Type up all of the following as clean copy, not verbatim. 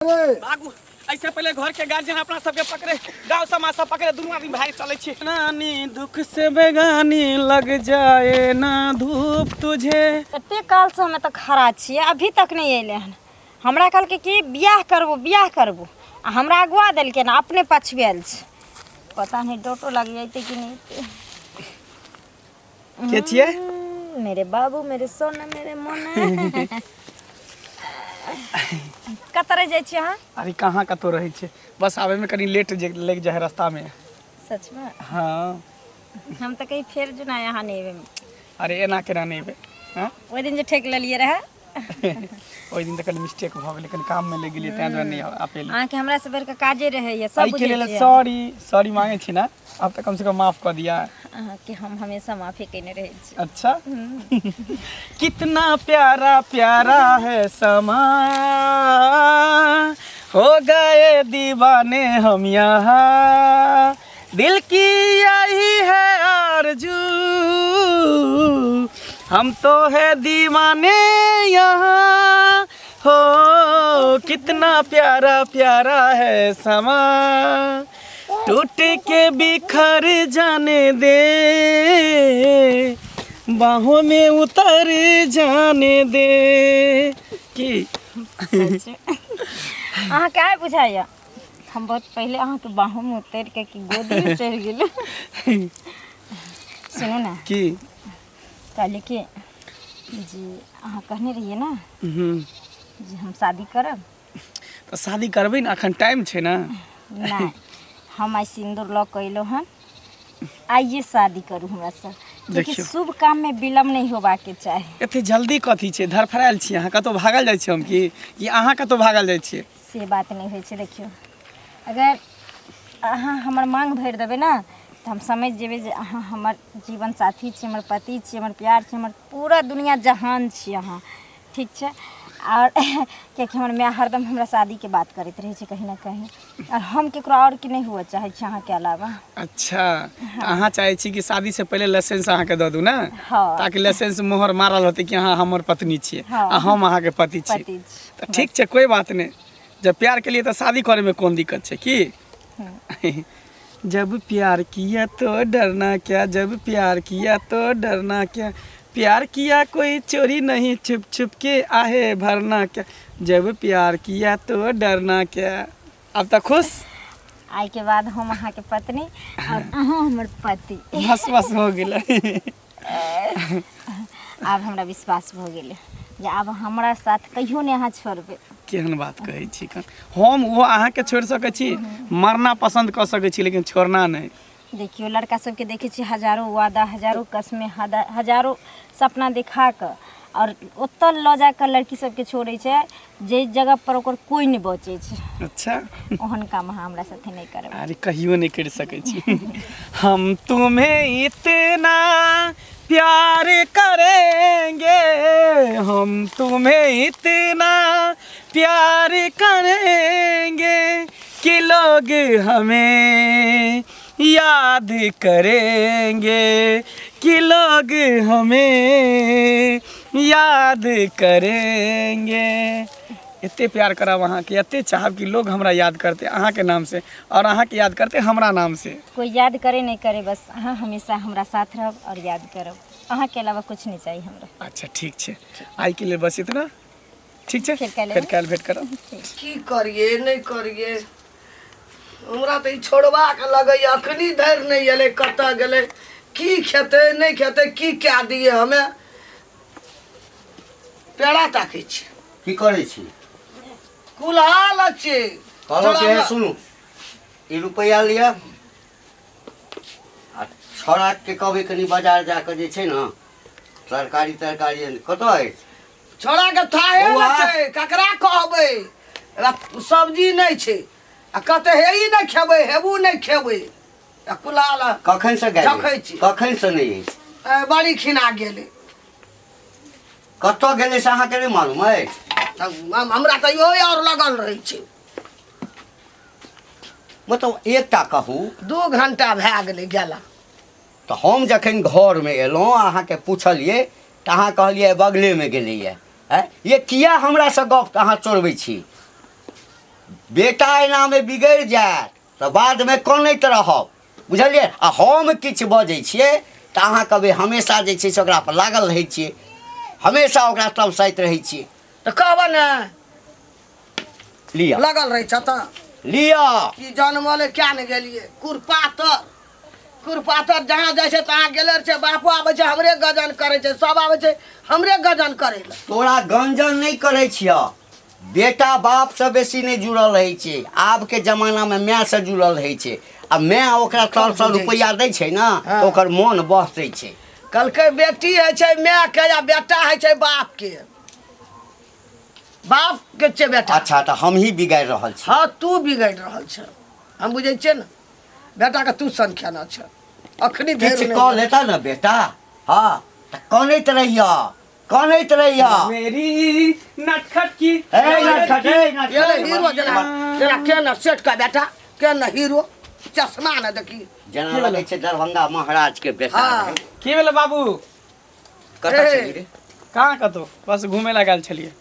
भागू ऐसे पहले घर के गार्जियन अपना सबके पकड़े, गांव समाज सब पकड़े, दोनों आदमी भाग चले छे। नानी दुख से बेगानी लग जाए ना धूप तुझे। एते काल से हमें तो खड़ा छिए, अभी तक नहीं अइले हन। हमरा कहल कि बियाह करबो आ हमरा अगुआ देल के ना अपने पछुएल छ। पता नहीं डोटो लग जाते कि नहीं। के छिए? मेरे बाबू, मेरे सोना, मेरे मोना। कतरे जाय छी अहाँ? अरे कहाँ कतो रहे छे, बस आवे में कनी लेट लग जाए रास्ता में। सच में? हाँ हम तो कहीं फेर जुना यहाँ नहीं। अरे एना केना नहीं बे। हाँ ओइ दिन जे ठेक लेलिए रहे ओइ दिन त कनी मिस्टेक भ गेलै, कनी काम में लग गेलिए तै दुआरे नहीं आ पेली। अहाँ के हमरा से बेर के काजे रहे ये सब बुझे लिए सॉरी मांगे छी ना, अब तक कम से कम माफ कर दिया। अहाँ के हम हमेशा माफी कइने रहे छी। अच्छा। कितना प्यारा प्यारा है समा, हो गए दीवाने हम यहाँ, दिल की यही है आरज़ू, हम तो है दीवाने यहाँ। हो कितना प्यारा प्यारा है समा, टूट के बिखर जाने दे, बाहों में उतर जाने दे। की अहाँ क्या बुझाइया? हम बहुत पहले अहाँ के बाहों में उतर के कि गोदी में चढ़ गेल। सुनो ना की कहले कि जी अहाँ कहने रहिए ना जी हम शादी करब। तो शादी करबे ना, अखन टाइम छे ना। नहीं हम आई सिंदूर लॉक कैलो हन, आइए शादी करू हमरा से। देखिए शुभ काम में विलम्ब नहीं होबा के चाहे। एते जल्दी कथी छे, धरफरायल छी अहाँ, कतो भागल जाय छी हम की अहाँ कतो भागल जाय छी? से बात नहीं होय छे। देखियो अगर अहाँ हमर मांग भर देबे ना तो हम समझ जेबे जे अहाँ हमर जीवन साथी छी, हमर पति छी, हमर प्यार छी, हमर पूरा दुनिया जहान छी अहाँ। ठीक छे। और क्योंकि हमर माँ हरदम हमरा शादी के बात करते रहे छे कहीं ना कहीं, और हम केकरो और के नहीं हुआ चाहे छे अहाँ के अलावा। अच्छा। हाँ। अहाँ चाहे छी कि शादी से पहले लाइसेंस अहाँ के द दू ना। हाँ। ताकि लाइसेंस मोहर मारल होते कि हाँ हमर पत्नी छी। हाँ। आ हम अहाँ के पति छी। तो ठीक छे, कोई बात नहीं। जब प्यार के लिए तो शादी करे में कौन दिक्कत छे की? जब प्यार किया तो डरना क्या, जब प्यार किया तो डरना क्या, प्यार किया कोई चोरी नहीं, छुप छुप के आहे भरना क्या, जब प्यार किया तो डरना क्या। अब तक खुश? आई के बाद हम अहाँ के पत्नी और अहाँ हमर पति। बस हो गेलै। अब हमरा विश्वास हो गेलै जे अब हमरा साथ कहियो नहीं अहाँ छोड़बे। केहन बात कहै छी, हम वो अहाँ के छोड़ सकै छी, मरना पसंद कर सकै छी लेकिन छोड़ना नहीं। देखियो लड़का सबके देखे छी हजारों वादा, हजारों कसमें, हजारों सपना दिखा कर और ओतल ल जाकर लड़की सबके छोड़े छे जे जगह पर ओकर कोई नहीं बचे छे। अच्छा। ओहन काम हमरा साथे नहीं करब। अरे कहियो नहीं कर सकै छी। हम तुम्हें इतना प्यार करेंगे, हम तुम्हें इतना प्यार करेंगे कि लोग हमें याद करेंगे, कि लोग हमें याद करेंगे। इतने प्यार करा वहाँ के, इतने चाहब कि लोग हमरा याद करते अहाँ के नाम से और अहाँ के याद करते हमरा नाम से। कोई याद करे नहीं करे, बस अहाँ हमेशा हमरा साथ रहब और याद करब, अहाँ के अलावा कुछ नहीं चाहिए हमरा। अच्छा ठीक है, आई के लिए बस इतना। ठीक है, फिर कल भेंट करब। की करिए नहीं करिए, हमरा तो छोड़वा के लगे अखनी धैर्य नहीं अले, कत गले, की खेते नहीं खेते, की क्या दिए हमें। पेड़ा ताके छी की करे छी, कुलहाल अछि कहलो के सुनु ई रुपया लिया आ छोड़ा के कहबे कनी बाजार जाके जे छै ना तरकारी कत है छोड़ा के थाहे न छै, ककरा कहबे सब्जी नहीं छै आ कते हेई नहीं खेबे, हेबू नहीं खेबे। आ कुलहाल कखन से गए, कखन से नहीं है, बड़ी खिना गेले। कत गेले से अहाँ के नहीं मालूम है? हमरा तो यो और लगल रही छे। मतलब एकटा कहू 2 घंटा भए गेले गेला। तो हम जखन घर में एलहुँ अहाँ के पूछलिए तो अहाँ कहलिए बगले में गेलिए। ये किया हमरा से गप अहाँ चोरबै छी? बेटा एना में बिगड़ जाए तो बाद में कनैत रहब बुझलिए। आ हम किछु बजै छियै तऽ अहाँ कहबै हमेशा जे छै से ओकरा पर लागल रहै छियै, हमेशा ओकरा तमसाइत रहै छियै। तो कहब ने लिअ लगल रही छ त लिअ कि जन्मले क्या ने गेलिए कुरपातर जहाँ जाइ छै तहाँ गेले छै। बापो आबै छै हमरे गजन करै छै, सब आबै छै हमरे गजन करै ला। तोरा गंजन नहीं करे छिया, बेटा बाप से बेसी नहीं जुड़ल रहे छे। आब के जमाना में माय से जुड़ल रहे छे। आ माय ओकरा 100 रुपया दै छै ना हाँ। तो ओकर मन बहसै छै। कहलकै बेटी है छै माय के या बेटा है छै बाप के। बाप के छै बेटा। अच्छा तो हम ही बिगाड़ रहल छी। हाँ तू बिगड़ रहल छ, हम बुझे छियै ना। बेटा के तू संख्या न छ अखनी किछु देर कह लेता ना बेटा। हाँ तो कनैत रहिया मेरी नटखट की ये ले हीरो जना के न सेठ का बेटा के न हीरो चश्मा न देखी जना लगे छै दरभंगा महाराज के बेटा हाँ। रहे। की भेल बाबू? कतऽ ए। छै रे? कहाँ कतौ बस घूमे ला गेल छलिए।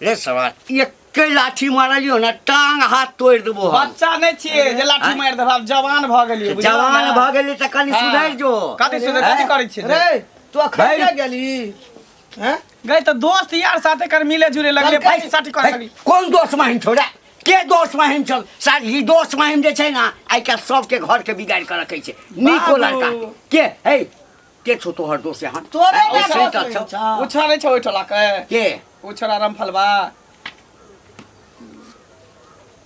रे सवाल एक लाठी मारलियो ना टांग हाथ तोड़ देबो हम। बच्चा नहीं छिए जे लाठी मार देब, आब जवान भ गेलिए। जवान भ गेली त कनी सुधर जो। कथी सुधर कथी करै छिए? रे तू अखन गेली हैं गई तो दोस्त यार साथे कर मिले जुले लगले पार्टी साटी कर लगी। कौन दोस्त महिम छोड़ा के दोस्त महिम चल सारी ई दोस्त महिम जे छै ना आइ का सबके घर के बिगाड़ के रखे छै। निको लड़का के हे के छो तोहर दोस्त यहाँ तोरे हैं? दोस्त ऐसे है। तो छो। उछा नहीं छो ओठला के उछरा रामफलवा।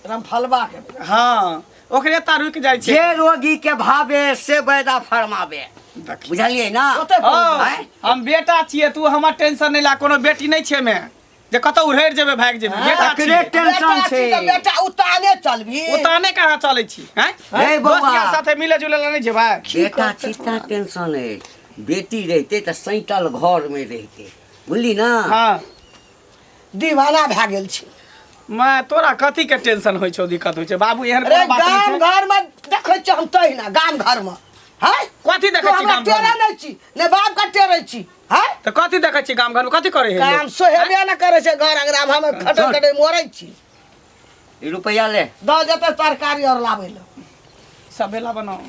रामफलवा के हाँ ओकरे ता रुक जाय छे। जे रोगी के भावे से बैदा फरमावे बुझलिए ना। ओते हाँ, हैं? हम बेटा छिए, तू हमर टेंशन नहीं ला। कोनो बेटी नहीं छे मैं जे कतौ उड़ेर जेबे भाग जेबे। बेटा तकरे छिए, टेंशन छै। बेटा उताने चलबी उताने कहाँ चलै छी हैं? रे दोस्त बौआ। यार साथे मिले जुले ला नहीं जेबे। बेटा चित्ता टेंशन है। बेटी रहते तो सैंतल घर में रहते बुझली ना। हाँ दीवाना भए गेल छी। मैं तोरा कथी के टेंशन होय छौ, दिक्कत होय छै बाबू? एहन अरे कोनो बात गाम नहीं छै। घर में देखै छी हम तहिना गाम घर में हैं कथी देखै छी गाम घर टेरे में? नहीं छी ने बाप का टेरे छी हैं तो कथी देखै छी गाम घर में? कथी करे है काम सोहेबे न करे छै घर अंगना में। हम खटे खटे मरै छी। ई रुपया ले द जेते तरकारी और लाबै ले सब बेला बनाओ।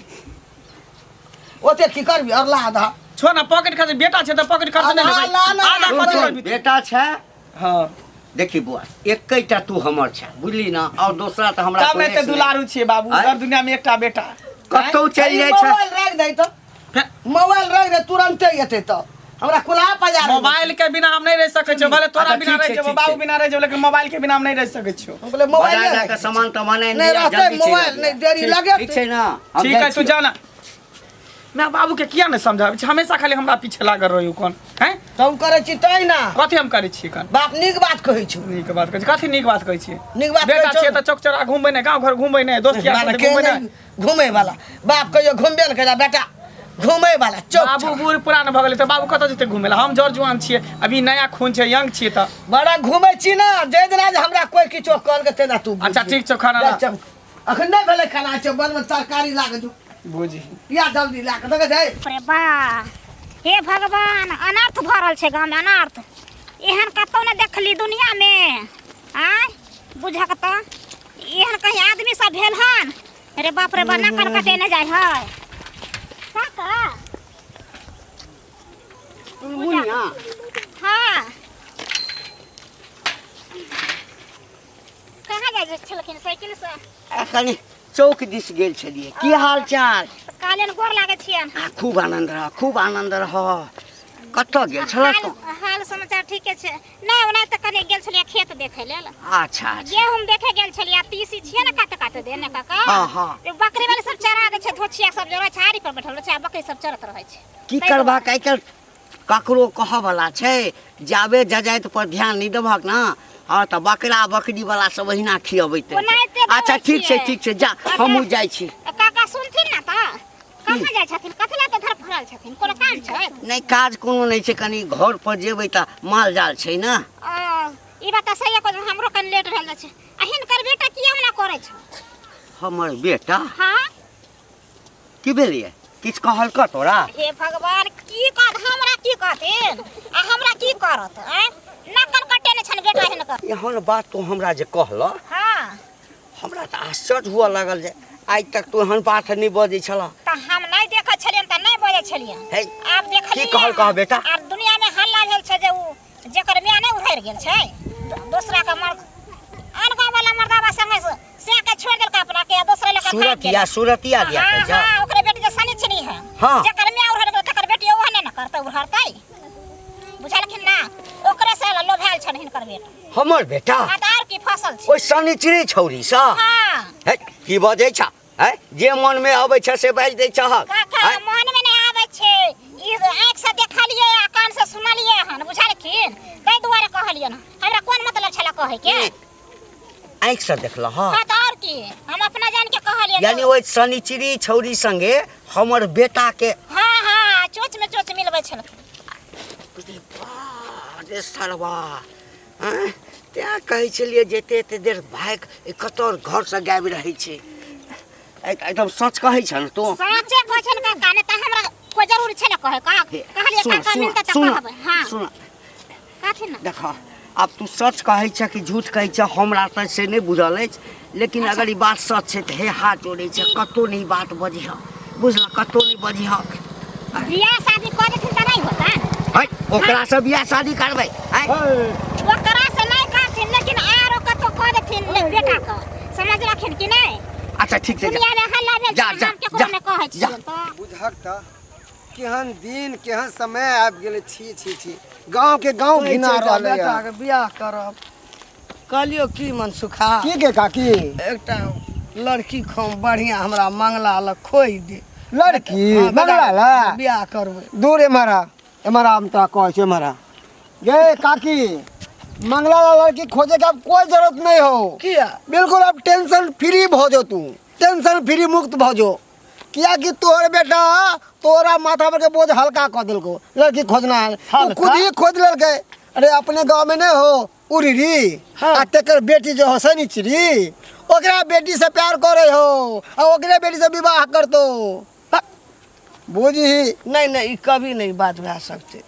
ओते की करबी और ला आधा छो ना पॉकेट खर्च। बेटा छै त पॉकेट खर्च नहीं लेबै। ला, ला, आधा ला, कथी ला। करबी? बेटा छै हाँ देखी बुआ एकैटा तू हमर छै बुझली ना। और दूसरा तो हमरा काम एते दुलारू छिए बाबू। आँय? हर दुनिया में एकटा बेटा कतौ चल जाय छै। मोबाइल रख दे तो हैं? मोबाइल रख दे तुरंते एते तो हमरा कुला पजार मोबाइल के बिना हम नहीं रह सकै छो। भले तोरा अच्छा, बिना ठीक रह छै, जेबो, ठीक बाबू छै। बिना रह जेबो, लेकिन मोबाइल के बिना हम नहीं रह सकै छो। बोले मोबाइल बाजार ले जाके सामान तमाने नहीं रहते मोबाइल नहीं देरी लगे ठीक छै ना। हम ठीक जाइ है तू छियै। जाना। मैं बाबू के किया नहीं समझाबै छी? हमेशा खाली हमरा पीछे लागल रहियो कोन हैं? तुम करे छी तै ना कथी हम करै छी कन? बाप नीक बात कहै छी। नीक बात कहै छी। कथी नीक बात कहै छी? नीक बात बेटा कहै छिए छौ। त चौक चौरा घूमबै नहीं, गांव घर घूमबै नहीं, दोस्त यार साथे के घूमबै नहीं नहीं। घूमे वाला बाप कहियो घूमबे न करे बेटा घूमे वाला चौक बाबू चौक। बूढ़ पुरान भ गेलै त बाबू कतऽ जेतै घूमै ला? हम जर जुआन छिए, अभी नया खून छै, यंग छिए त। बड़ा घूमे छी ना जे दिना जे हमरा कोई किछो कहल के तेना तू अच्छा, बुझ। ठीक छौ, खाना ला। जा, चल। अखन नहीं भेले खाना छै बनमे तरकारी लाग जो बुझी या जल्दी ला के दगे जाय। अरे बा हे भगवान, अनर्थ भरल छै गाँव में, अनर्थ एहन कतौ न देखली दुनिया में। आय बुझक त एहन कहीं आदमी सब भेल हन। अरे बाप रे बा, नकल कटे न जाय है काका। मुनिया हाँ कहाँ जाय छलखिन साइकिल से? कनी चौक दिस गेल छलिए। की हाल चाल? काले गोर लागे छियन। खूब आनंद रह। कतऽ गेल छल तू? हाल समाचार ठीके छै। नहीं ओना त कने गेल छलिए खेत देखे लेल। अच्छा अच्छा गेहूं देखे गेल छलिए। तीसी छिए न काट देने काका। हाँ, हाँ। बकरी वाले सब चरा दे छै, धोछिया सब जो छाड़ी पर बैठल छै, बकरी सब चरत रहै छै। की करबा आइ काल्हि ककरो कहऽ वाला छै जाबे जजाइत पर ध्यान नहीं देबहक ना। हाँ तो बकरा बकरी वाला सब ओहिना खियबैत ओनाहिते रहै छै। अच्छा देबै ठीक छै छियै। ठीक छै जा हमहूँ जाइ छी। काका सुनथिन ना त कहाँ जाइ छथिन? कथी ला धर फरल छथिन? कोनो काम छै? नहीं काज कोनो नहीं छै, कनी घर पर जेबै तऽ माल जाल छै ना। ई बात त सही है, हमरो कन लेट रहल छै। अहिन कर बेटा किया हमरा करे छ? हमर बेटा हां की भेलिए? किछ कहलक तोरा? हे भगवान, की कहत हमरा? की कहथिन आ हमरा की करत? नकल कटे ने छन बेटा हिन कर। एहन बात तो हमरा जे कहल हां हमरा तऽ आश्चर्य हुआ लागल जे आइ तक तो एहन बात नहीं बजै छला। त हम नहीं देखै छलियन त नहीं बजै छलियन। हे आब देखलियै की कहल कह बेटा? आर दुनिया में हल्ला भेल छै जे उ जेकर मियां नहीं उहर गेल छै दूसरा के मर आन गांव वाला मर्दावा संगे से के छोड़ देलका अपना के दूसरा लगा सूरतिया दिया के जा। हां ओकरे बेटी जे सनी छनी है हाँ। जेकर मियां उहर गेल तकर बेटी ओहने न करतै उहरतै बुझलखिन ना ओकरे से लोभाल छन हिनकर बेटा। हमर बेटा आधार की फसल छै ओइ सनिचरी छौरी सा। हां हे की बजै छ? हे जे मन में आबै छ से बाजि दै छ। काका मन में नहीं आबै छै ई आंख से देखलिए आ कान से सुनलिए हन बुझलखिन तै दुआरे कहलियन हमरा कोन मतलब छला कहे के आँख से देखल हां। हां त और की हम अपना जान के कहलियन यानी ओइ सनिचरी छौरी संगे हमर बेटा के हां हां चोच में चोच मिलबै छल। रे सरवा त्या कहै छलिए जेते एते देर भाग कतौर घर से गायब रहै छै। एकदम सच कहै छ न तू? साचे कहछन का काने त हमरा कोई जरूरी छै न कहे का कहलिए काका मिलता त कहबै। हां सुन काथि न देख अब तू सच कहै छ कि झूठ कहै छ हमरा त से नहीं बुझल अछि, लेकिन अगर ई बात सच छै त हे हाथ जोड़ै छ कतो नहीं बात बजिह बुझल कतो नहीं बजिह। बियाह शादी करे त नहीं होता है ओकरा से बियाह शादी करबै है ओकरा से नहीं करथिन लेकिन आरो कतो करथिन बेटा का समझ रखिन कि नहीं। अच्छा ठीक छै दुनिया में हल्ला भेल जा, छै जा, हम के जा, कोने कहै जा। छियन त बुझक त केहन दिन केहन समय आबि गेलै। छी छी छी गांव के गांव घिना रहलै बेटा के बियाह करब कहलियो की मन सुखा की के काकी एकटा लड़की खूब बढ़िया हमरा मंगला ल खोइ दे। लड़की हाँ, बेटा, मंगला ला बियाह करबै दूर एमरा हम तोरा कहै छै एमरा गे काकी मंगला ला लड़की खोजे के अब कोई जरूरत नहीं हो। किया बिल्कुल अब टेंशन फ्री भ जो तू टेंशन फ्री मुक्त भ जो किया कि तोहर बेटा तोरा माथा पर के बोझ हल्का क देलको लड़की खोजना है तू खुद ही खोज लेलके। अरे अपने गांव में नहीं हो उरीरी हाँ। आ तेकर बेटी जो हो सनिचरी ओकरा बेटी से प्यार करे हो आ ओकरे बेटी से विवाह करतो बुझी नहीं नहीं ई कभी नहीं बात भए सकते।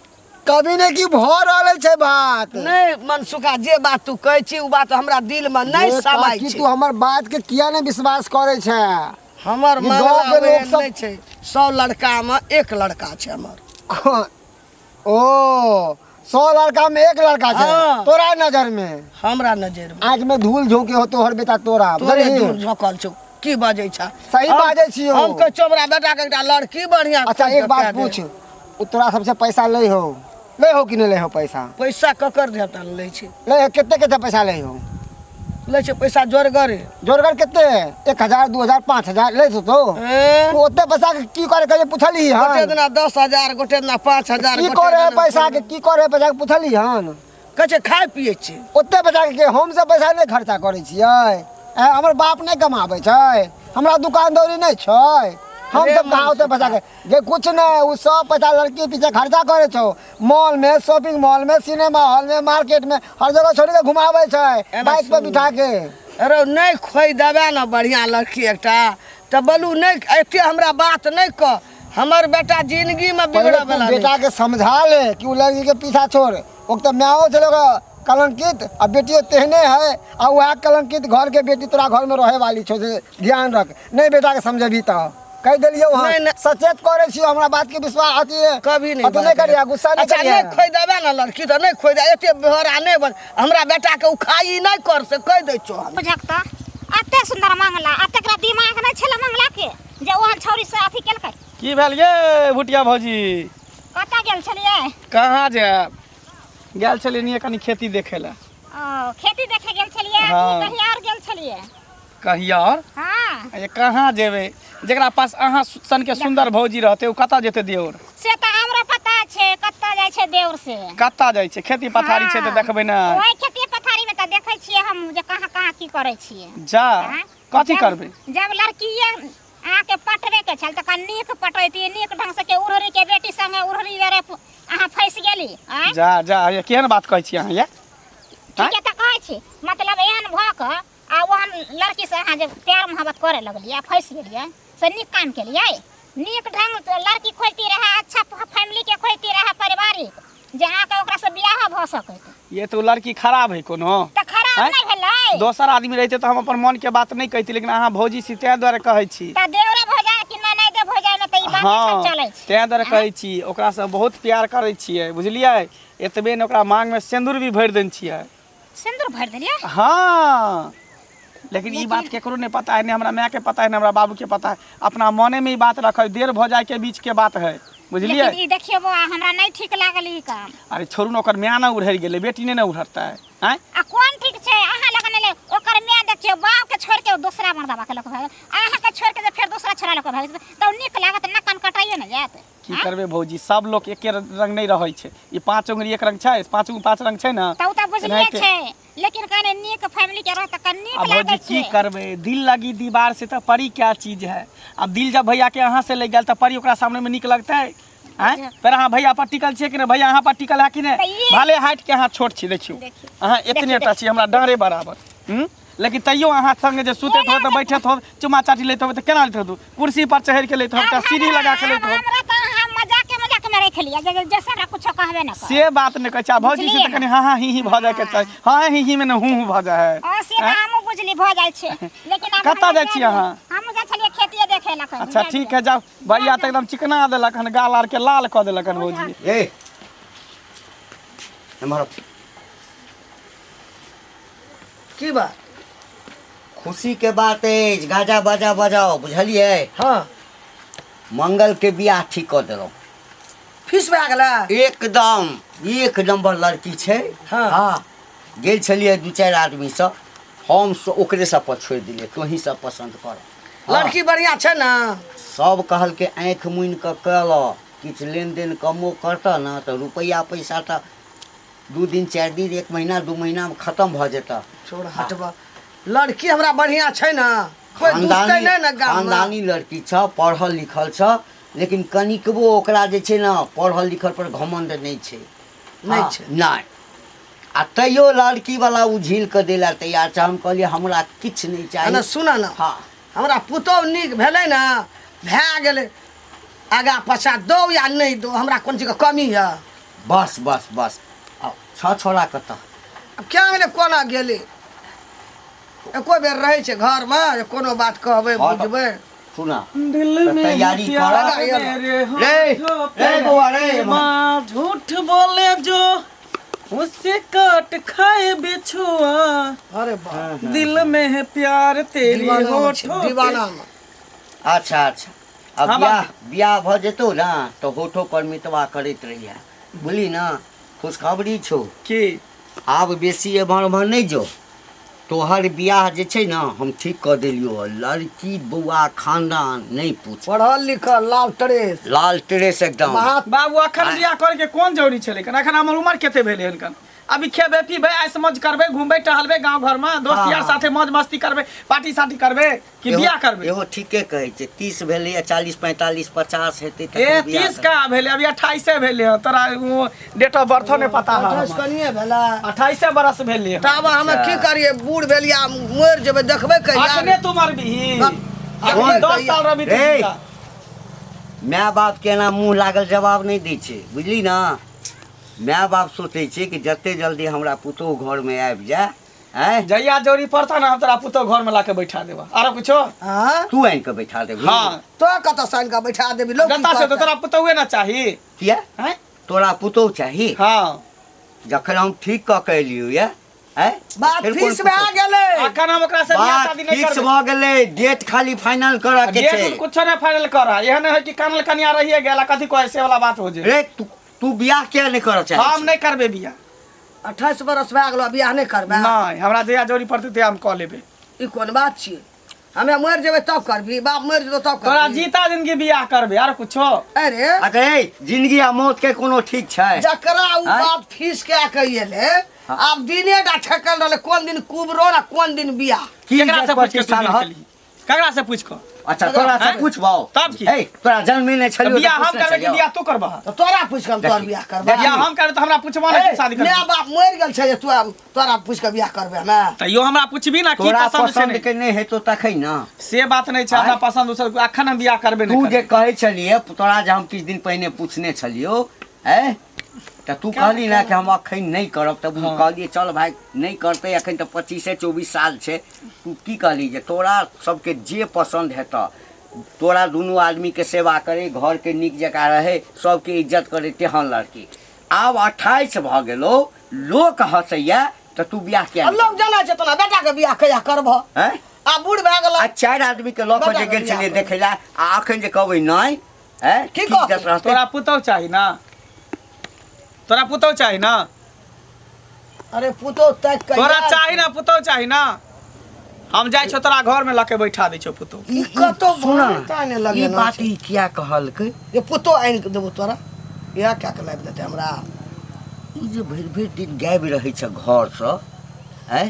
कभी नहीं की भ रहल छै बात नहीं मन सुखा जे बात तू कहै छी उ बात हमरा दिल में नहीं ये समाय काकी छै। तू हमर बात के किया नहीं विश्वास करे छै? हमर ये मंगला गाँव के लोग एहन सब- नहीं छै 100 लड़का में एक लड़का छै हमर। ओ 100 लड़का में एक लड़का छै हाँ। तोरा नजर में हमरा नजर में आँख में धूल झोंके हो तोहर बेटा तोरा तोरे बुझलिही? दूर झोकल छौ की बाजै छ? सही बाजै छियो। हम के चोबरा बेटा के एकटा लड़की बढ़िया अच्छा खोज एक के बात दे। पूछ उ तोरा सबसे पैसा ले हो कि नहीं ले हो पैसा पैसा ककर देता ले छै? ले हो कितने कितने पैसा ले हो ले छै पैसा जोरगरे। जोरगर कितने 1000 2000 5000 ले तो ए तू ओते पैसा के की करे के पूछली गोटे हन दिना 10,000 गोटे दिना 5,000 की करे है पैसा के की करे है पैसा के पूछली हन कहै छै खाय पिए छै। ओते पैसा के हम से पैसा नहीं खर्चा करे छियै हमर बाप नहीं कमाबै छै हमरा दुकानदारी नहीं छै हम अरे सब कहाँ ओते पैसा के जे कुछ नहीं उ सब पैसा लड़की पीछे खर्चा करे छौ मॉल में शॉपिंग मॉल में सिनेमा हॉल में मार्केट में हर जगह छोड़ के घुमावे छै एना बाइक पे सुन। बिठा के अरे नहीं खोई देबे ना बढ़िया लड़की एकटा त बोलू नहीं एते हमरा बात नहीं कह हमर बेटा जिंदगी में पहले बिगड़ तू वाला बेटा के समझा ले कि उ लड़की के पीछा छोड़ वो तो म्याओ चलेगा कलंकित और बेटियों तेहने है और वह कलंकित घर के बेटी तोरा घर में रहे वाली छो से ध्यान रख नहीं बेटा के समझेबी तो कह दिलियो हां नहीं, नहीं। सचेत करे छियो हमरा बात के विश्वास आती है कभी नहीं तो नहीं करिया गुस्सा नहीं अच्छा करिया नहीं खोई देबे ना लड़की तो नहीं खोई दे एते बेहरा नहीं बन हमरा बेटा के उखाई नहीं कर से कह दै छौ हम। बुझक त अते सुंदर मंगला अतेकरा दिमाग नहीं छला मंगला के जे ओहन छौरी से अथी केलकै। की भेल ये भुटिया भौजी? कतऽ गेल छलियै? कहाँ जायब गेल छलियै निये कनी खेती देखे ला। ओ खेती देखे गेल छलियै हाँ। कि कहीं और गेल छलियै? कहिया और हां ये कहाँ जेबै जेकरा पास अहाँ सन के सुंदर भौजी रहते उ कतऽ जेते देवर? से त हमरा पता छै कतऽ जाइ छै देवर से। कतऽ जाइ छै खेती पथारी छै तऽ देखबै ना। ओइ खेती पथारी में त देखै छियै हम जे कहाँ कहाँ की करै छियै। जा हाँ? कथी जब- करबै? जब लड़कीए अहाँके पटबे के छल त नीक पटैती नीक ढंग से के उड़हरी के बेटी संगे उड़हरी रे अहाँ फंस गेली आँय? जा ये केहन बात कहै छी अहाँ ये? ठीके त कहै छी मतलब एहन भ क आ ओहन लड़की से अहाँ जब प्यार मोहब्बत करे लगलियै फंस गेलियै से नीक काम केलियै नीक ढंग से लड़की खोजती रहे अच्छा फैमिली के खोजती रहे पारिवारिक जे अहाँके ओकरा से बियाह भ सकैत ये तो लड़की खराब है कोनो? त खराब अब नहीं भेलै दोसर आदमी रहते तो हम अपन मन के बात नहीं कहती, लेकिन अहाँ भौजी छी तैं दुआरे कहै छी। त देवरे भौजाई कि नहीं दे भौजाई में त ई बात हाँ सब चलै छै। तैं दुआरे कहै छी, ओकरा से बहुत प्यार करै छियै, बुझलियै। एतबे ने ओकरा मांग में सिंदूर भी भरि देने छियै। सिंदूर भर देलियै? हाँ लेकिन ई बात केकरो नहीं पता है, नहीं हमरा माँ के पता है, नहीं हमरा बाबू के पता है। अपना मने में ई बात रखे, देर भौजाई के बीच के बात है, बुझलियै। लेकिन ई देखियो बौआ हमरा नहीं ठीक लागल ई काम। अरे छोड़ू ना, ओकर माँ ना उड़हर गेलै, बेटी ने ना उड़हरतै हैं। आ कोन ठीक छै अहाँ लगन ले ओकर माँ देखियो बाप के छोड़ के दूसरा मर्दवा के लक भाग, अहाँ के छोड़ के जे फेर दूसरा छोरा लक भाग त नीक लागत ना, कान कटाइए न जात। की करबे भौजी, सब लोग एके रंग नहीं रहै छै। ई पांच उंगली एक रंग छै, पांच उंगली पांच रंग छै ना, त उ त बुझलिए छै, लेकिन कने नीक फैमिली के रहत त नीक अब भौजी लागत की छै। करबे, दिल लगी दीवार से तो परी क्या चीज है। अब दिल जब भैया के यहाँ से ले गल तो परी ओकरा सामने में निक लगता है हैं। पर अहाँ भैया पर टिकल छियै कि नहीं, भैया अहाँ पर टिकल है कि नहीं। भले हाइट के अहाँ छोट छी, देखियो अहाँ इतने टा छी हमरा डाँरे बराबर, लेकिन तैयो अहाँ संगे जे सुतैत हो तो बैठत हो, चुमा चाटी लेत हो तो केना लेत हो, कुर्सी पर चढ़ के लेत हो, सीढ़ी लगा के लेत हो। हमरा त अहाँ मजाक में रख लिया, जैसे हमरा कुछ कहबे न कर। से बात नहीं कहै, भौजी से तो कनी हाँ हाँ ही भ जाए के चाही। हाँ ही में न हूँ भ जाए है। हां से त हमहु बुझली भ जाय छै, लेकिन अब कतऽ जाइ छी अहाँ? हमहु जा छलिए खेतिए देखे ला। अच्छा ठीक है, जाओ। भैया तो एकदम चिकना देलक हन, गाल आर के लाल क देलक हन भौजी। ए हमारा की बात? खुशी के बात है, गाजा बाजा बजाओ, बुझलिए। हाँ मंगल के बियाह ठीक कर देलौ, फीस भए गेलै एकदम एक नंबर लड़की छै। हाँ। हाँ गेल छलिए दू चारि आदमी से, हम ओकरे सब पर छोड़ दिलिए, तोही सब पसंद कर। लड़की बढ़िया छै ना? सब कहल के आँख मुनि के कल, किछु लेन देन कमो करता ना तो रुपया पैसा तो 2 दिन 4 दिन 1 महीना 2 महीना में खत्म भ जेता। छोड़ हटबा, लड़की हमरा बढ़िया छै ना, कोई दुश्मन नहीं ना गाम में। खानदानी लड़की छ, पढ़ल लिखल छ, लेकिन कनिकबो ओकरा जे छै ना पढ़ल लिखल पर घमंड नहीं छै। नहीं हाँ, छै। नहीं आ तैयो लड़की वाला उ झील के देला तैयार छ। हम कहलिए हमरा किछ नहीं ना चाहिए। सुना ना, हाँ हमरा पुतौह नीक भेलै ना, भए गेलै। आगा पछा दो या नहीं दो, हमरा कोन चीज के कमी है? बस बस बस। अब छ छोड़ा कत अब क्या गेलै कोना गेलै, एको बेर रहै छै घर में, कोनो बात कहबै हाँ तो- बुझबै। सुना दिल तो में तैयारी प्यार कर। मेरे रे होठों पे रे बुआ रे माँ झूठ बोले जो उससे काट खाए बिछुआ, अरे बाप, दिल में है प्यार तेरे दीवाना छै, होठों पे। दीवाना में। अच्छा अच्छा। अब हाँ, बियाह बियाह भ जेतौ ना तो होठो पर मितवा करैत रहिया, बुझली ना। खुशखबरी छौ, की आब बेसी एम्हर उम्हर नहीं जो, तोहर बियाह जे छै ना हम ठीक कऽ देलियो। लड़की बौआ खानदान नहीं पूछ, पढ़ल लिखल लाल ड्रेस लाल ड्रेस एकदम। बाबू अखन बियाह करे के कोन जरूरी छलै, अखन हमर उम्र कते भेलै हन? अभी खेबे पीबे ऐश मौज करबे, घूमबे टहलबे गांव घर में, दोस्त हाँ, यार हाँ। साथे मौज मस्ती करबे, पार्टी साटी करबे कि बियाह करबे? एहो ठीके कहै छै। 30 भेलै या 40 45 50 हेतै त ए 30 का भेले, अभी 28 भेले ह, तोरा वो डेट ऑफ बर्थ ने पता है? 28 कनिए भेला। 28 बरस भेले ह। तब हमे की करिए, बूढ़ भेलिया मरि जेबै, देखबै कहिया। अखने तू मरबी, कौन अखने 10 साल रहबी तू रे। जिंदा। माय बाप के ना मुँह लागल जवाब नहीं दै छै, बुझली ना। माय बाप सोचे छै कि जते जल्दी हमरा पुतोह घर में आबि जाए, हैं जहिया जोरी पड़ता ना हम तोरा पुतो घर में लाके बैठा देबा। आरो कुछो? हाँ तू आनि के बैठा देबही। हाँ तो कतऽ साइन का बैठा देबी लोग? गता से तो तोरा पुतोहे ना चाही किया हैं? तोरा पुतोह चाही? हाँ जखन हम ठीक कऽ के एलियौ ये, हैं बात फिर कोन फीस भए पुतोह? गेलै। अखन हम ओकरा से बियाह बात शादी नहीं फिक्स करबे। भऽ गेलै, डेट खाली फाइनल करऽ के छै। डेट कुछो नहीं फाइनल कर, एहन है कि कानल कनिया रहिए गेला, कथी को ऐसे वाला बात हो जे। रे तू बियाह किया नहीं करऽ चाहे? हम नहीं करबे बियाह, 28 बरस भए गेलो, बियाह नहीं करबै? नहीं हमरा जहिया जोरी पड़ते ते हम कऽ लेबे। ई कोन बात छियै? हमे मरि जेबै तब करबी, बाप मरि जेतौ तब तोरा करबी। जीता जिंदगी बियाह करबे, आरो कुछो? अरे अरे जिंदगी आ मौत के कोनो ठीक छै? जकरा उ आँय? बाप फीस के एले, आब दिने टा ठेकल रहले, कोन दिन कुबरो ना कोन दिन बियाह। की केकरा से पूछ के प्रतिष्ठा तू रहत? बियाह केकरा से पूछ के? अच्छा तोरा से हैं? पूछबौ तब की? ए तोरा जन्मे नहीं छलियो बियाह हम करबे कि बियाह तू करबह? तो तोरा पूछ के हम तोर बियाह करबै। बियाह हम करबे तो हमरा पूछबो ना कि शादी माय करबे? बाप मरि गेल छै जे तोरा पूछ के बियाह करबै हमे? तैयो हमरा पूछबी ना की तोरा पसंद छै पसंद नहीं? के नहीं हेतौ तखै ना। से बात नहीं छै, हमरा आँय? पसंद उसल अखन हम बियाह करबे तू नहीं जे करबे। कहै छलिए तोरा जे हम किछु दिन पहिने पूछने छलियो, हैं तो तू कहली ना कि हम अखन नहीं करब, तब हम कहलिए चल भाई नहीं करते, अखन तो 25-24 साल छे। तू की कहली जे तोरा सबके जे पसंद है तो तोरा दोनों आदमी के सेवा करे, घर के नीक जका रहे, सबके इज्जत करे, तेहन लड़की। आब 28 भ गेलो, लोक हंसैया, तो तू बियाह किया नहीं? लोग जाना छै तना बेटा के बियाह कहिया करब? हैं? आ बूढ़ भए गेल। आ 4 आदमी के लऽ कऽ जे गेल छलियै देखै लए, आ अखन जे कहबै नहीं, हैं? की कहबै? इज्जत रहतै? तोरा पुतौ चाही ना, तोरा पुतौ चाही ना, अरे पुतो तक तोरा चाही ना, पुतौ चाही ना। हम जाइ छौ तोरा घर में लाके बैठा दै छौ पुतौ। ई कतो सुना बनता ने ई लगे ना बात ई किया कहलकै? ये पुतो आइन के देबो तोरा, या क्या के लाइब देते हमरा? ई जे भरि दिन गाबि रहै छ घर सँ, हैं?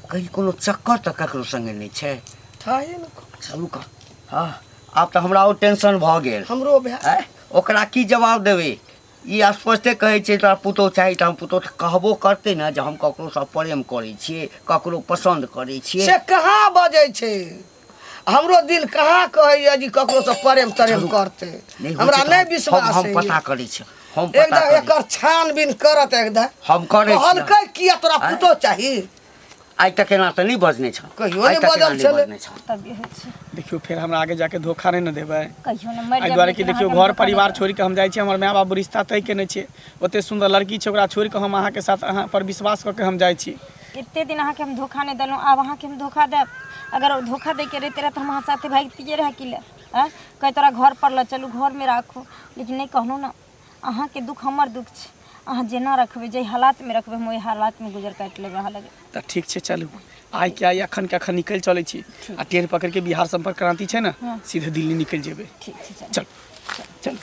कहीं कोनो चक्कर तऽ ककरो संगे नहीं छै? थाहे न चलू कह। हाँ, आब तऽ हमरा और टेंशन भऽ गेल। हमरो भए हैं? ओकरा की जवाब देबै? ई स्पष्टे कहै छै तोरा पुतौ चाही, तऽ हम पुतौ कहबो करतै ने जे हम ककरो सँ प्रेम करै छियै, ककरो पसंद करै छियै। से कहाँ बजै छै? हमरो दिल कहाँ कहैया जी ककरो से प्रेम तरेम करते। नहीं होइ हमरा छै तऽ नहीं विश्वास हम है। पता करै छी, हम पता एकदम करै एकर छानबीन करत एकदम। हम करै छी। हल्का किया तोरा पुतो चाही? आइ तक एना तऽ नहीं बजने छ, कहियो आइ नहीं तक एना बजल नहीं छलै। बजने छ। तब होइ छै देखियो फिर हमरा आगे जाके धोखा नहीं न देबै। कहियो ने मरि एहि जाब दुआरे कि लेकिन देखियो अहाँके घर धोखा परिवार नहि छोड़ के हम जाइ छी, हमर माय बाप रिश्ता तय केने छियै, ओते सुंदर लड़की छै ओकरा छोड़ के हम अहाँ के साथ अहाँ पर विश्वास करके हम जाइ छी। देब। एते दिन अहाँके हम धोखा नहीं देलहुँ, आब अहाँके हम धोखा देब? अगर ओ धोखा दे के रहते रहे तो हम अहाँ साथे भागतिए रहे कि ले? हैं? कह तोरा घर पर ल चलू, घर में राखू, लेकिन नहीं कहलहुँ ना। अहाँके दुख हमर दुख छै, अहाँ जेना रखबै, जे हालात में रखबै, हम ओहि हालात में गुजर काटि लेबै अहाँ लगे। तऽ ठीक छै चलू, आइ के आइ अखन के अखन निकलि चलै छी, आ ट्रेन पकड़ के बिहार संपर्क क्रांति छै ना, सीधे दिल्ली निकलि जेबै। ठीक छै चल। चल चल।